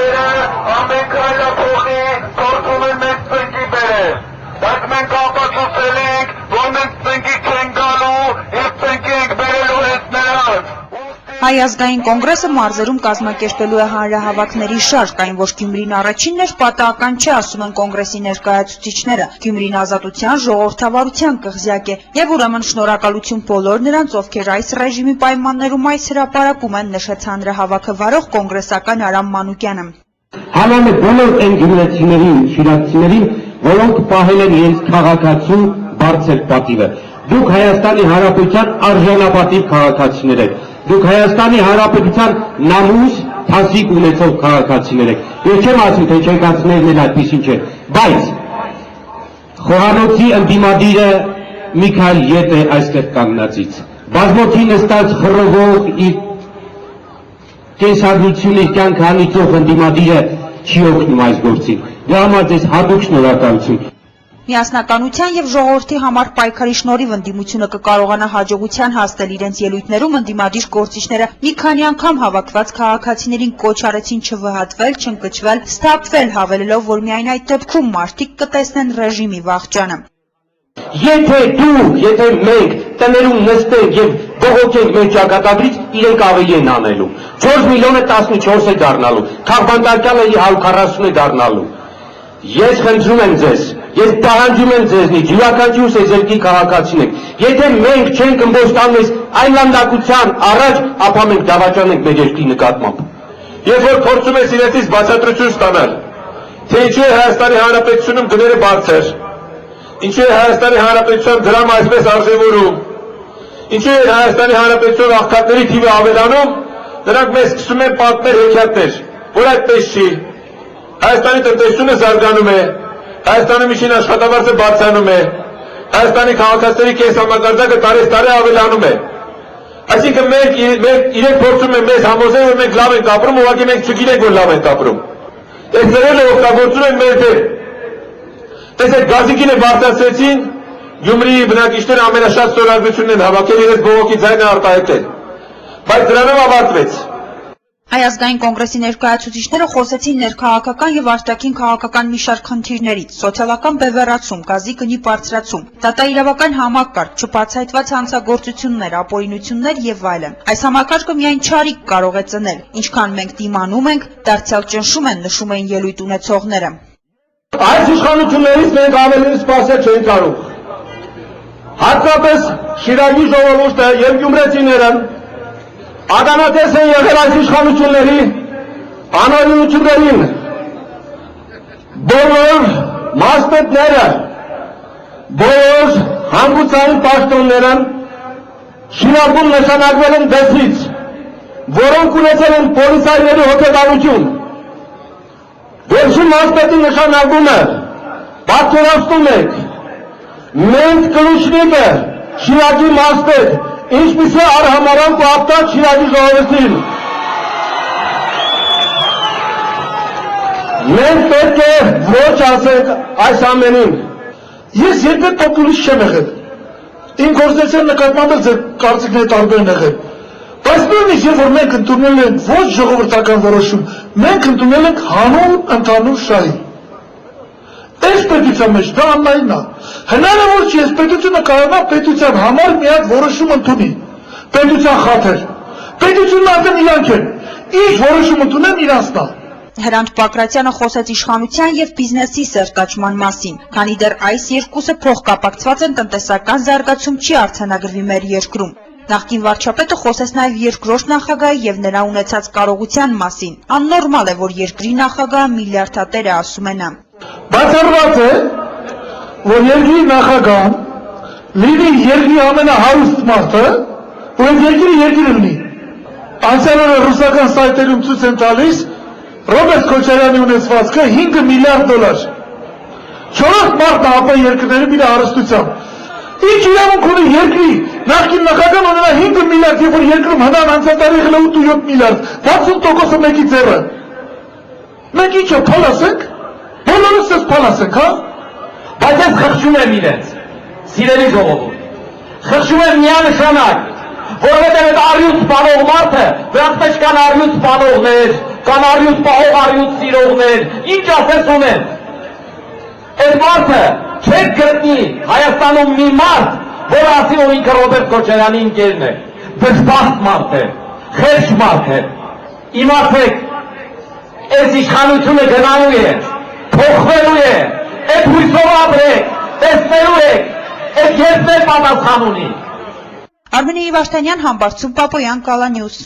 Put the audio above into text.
Բերը ամեն քայլը փոխի, գործում են մեծ ծնկի բերը, բայց մենք ապացուցել ենք, որ մենք ծնկի չենք գալու և ծնկի ենք բերելու հենց նրանց։ Հայ ազգային կոնգրեսը մարզերում կազմակերպելու է հանրահավաքների շարք, այն որ Գյումրին առաջինն էր, պատահական չէ, ասում են կոնգրեսի ներկայացուցիչները։ Գյումրին ազատության, ժողովրդավարության կղզյակ է, եւ ուրեմն շնորհակալություն բոլոր նրանց, ովքեր այս ռեժիմի պայմաններում այս հրապարակում են, նշեց հանրահավաքը վարող կոնգրեսական Արամ Մանուկյանը։ Համարը բոլոր այն գյումրեցիներին, շիրակցիներին, որոնք պահել են իրենց քաղաքացու բարձր պատիվը։ Դուք Հայաստանի Հանրապետության արժանապատիվ քաղաքացիներ եք։ Դուք Հայաստանի Հանրապետության նամուս, թասիկ ունեցող քաղաքացիներ եք։ Ես չեմ ասում, թե չեկացիներն էլ այդպիսին չէ, բայց խոհանոցի ընդդիմադիրը Միքայել Ետ է այստեղ կանգնածից։ Բազմոցի նստած խռովող իր կենսագրությունը կյանք անիծող ընդդիմադիրը չի օգնում այս գործին։ Դրա համար ձեզ հատուկ շնորհակալություն։ Միասնականության եւ ժողովրդի համար պայքարի շնորհիվ ընդդիմությունը կկարողանա հաջողության հասնել իրենց ելույթներում ընդդիմադիր գործիչները մի քանի անգամ հավաքված քաղաքացիներին կոչ արեցին չվհատվել, չընկճվել, սթափվել, հավելելով, որ միայն այդ դեպքում մարդիկ կտեսնեն ռեժիմի վախճանը։ Եթե մենք տներում նստենք եւ բողոքենք մեր ճակատագրից, իրենք ավելի են անելու։ 4 միլիոնը 14 է դառնալու, քաղբանտակյալը 140 է դառնալու։ Ես խնդրում եմ ձեզ, ես պահանջում եմ ձեզնից, յուրաքանչյուրս եզերքի քաղաքացին եք, եթե մենք չենք ըմբոստանում այս այլանդակության առաջ, ապա մենք դավաճանենք մեր երկրի նկատմամբ։ Երբ որ փորձում ես իրենցից բացատրություն ստանալ, թե ինչու է Հայաստանի Հանրապետությունում գները բարձր, ինչու է Հայաստանի Հանրապետության դրամը այսպես արժևորում, ինչու է Հայաստանի Հանրապետության աղքատների թիվը ավելանում, նրանք մեզ սկսում են պատմել հեքիաթներ, որ այդպես չի։ Հայաստանի տնտեսությունը զարգանում է, Հայաստանի միջին աշխատավարձը բարձրանում է, Հայաստանի քաղաքացիների կենսամակարդակը տարեցտարի ավելանում է։ Այսինքն իրենք փորձում են մեզ համոզել, որ մենք լավ ենք ապրում, ուղղակի մենք չգիտենք, որ լավ ենք ապրում։ Այս դրերը օգտագործում են մեր դեմ։ Տեսեք, գազիկին է բարձրացրեցին, Գյումրիի բնակիչները ամենաշատ ստորագրությունն են հավաքել, իրենց բողոքի ձայնը արտահայտել, բայց դրանով ավարտվեց։ Հայ ազգային կոնգրեսի ներկայացուցիչները խոսեցին ներքաղաքական եւ արտաքին քաղաքական մի շարք խնդիրներից՝ սոցիալական բևեռացում, գազի գնի բարձրացում, դատաիրավական համակարգ, չբացահայտված հանցագործություններ, ապօրինություններ եւ այլն։ Այս համակարգը միայն չարիք կարող է ծնել, ինչքան մենք դիմանում ենք, դարձյալ ճնշում են, նշում էին ելույթ ունեցողները։ Այս իշխանություններից մենք ավելին սպասել չենք կարող։ Հատկապես Շիրակի ժողովուրդը եւ գյումրեցիները ականատես են եղել այս իշխանությունների անօրինություններին։ Բոլոր մասնետները, բոլոր հանգուցային պաշտոնները Շիրակում նշանակվել են դեսից, որոնք ունեցել են պոլիցայիների հոգեբանություն։ Վերջին մասնետի նշանակումը պատկերացնում եք, մենք կլուչնիկը Շիրակի մասնետ, ինչպես է արհամարանք ու ապտակ Շիրակի ժողովրդին։ Մենք պետք է ոչ ասենք այս ամենին։ Ես երբեք պոպուլիստ չեմ եղել։ Իմ գործունեության նկատմամբ ձեր կարծիքները տարբեր են եղել։ Բայց նույնիսկ երբ որ մենք ընդունել ենք ոչ ժողովրդական որոշում, մենք ընդունել ենք հանուն ընդհանուր շահի։ Այս պետության մեջ դա աննայինն է։ Հնարավոր չի այս պետությունը կարողանա պետության համար մի հատ որոշում ընդունի։ Պետության խաթեր։ Պետությունն արդեն իրանք են։ Ինչ որոշում ընդունեն իրանցն է։ Հրանտ Պակրատյանը խոսեց իշխանության եւ բիզնեսի սերտաճման մասին, քանի դեռ այս երկուսը փոխկապակցված են, տնտեսական զարգացում չի արձանագրվի մեր երկրում։ Նախկին վարչապետը խոսեց նաև երկրորդ նախագահի եւ նրա ունեցած կարողության մասին։ Աննորմալ է, որ երկրի նախագահը միլիարդատեր է, ասում է նա։ Բացառված է, որ երկրի նախագահան լինի երկրի ամենահարուստ մարդը, ու այդ երկիրը երկիր լինի։ Անցյալ օրը ռուսական սայթերում ցույց են տալիս Ռոբերտ Քոչարյանի ունեցվածքը 5 միլիարդ դոլար։ Չորրորդ մարդն է ԱՊ երկրներում իր հարստությամբ։ Ինչ իրավունք ունի երկրի նախկին նախագահն ունենա 5 միլիարդ, երբ որ երկրում հնան անցյալ տարի եղել է 8-7 միլիարդ, 60%-ը մեկի ձեռը։ Մենք ինչը փալ ասենք, բոլորս էս փալ ասենք, հա։ Բայց ես խղճում եմ իրենց, սիրելի ժողովուրդ, խղճում եմ միանշանակ, որովհետև այդ առյուծ սպանող մարդը, դրանք պետք կան առյուծ սպանողներ, կան արյուտ պահող արյուտ սիրողներ, ինչ ասես ունեն։ Այդ մարդը չեք գտնի Հայաստանում մի մարդ, որ ասի, որ ինքը Ռոբերտ Քոչարյանի ընկերն է, դժբախտ մարդ է, խեղճ մարդ է։ Իմացեք, այս իշխանությունը գնալու է, փոխվելու է, այդ հույսով ապրեք, տեսնելու եք, այդ երկներ պատասխան ունի։ Արմենի Իվաշտանյան, Համբարձում Պապոյան, Կալանյուս։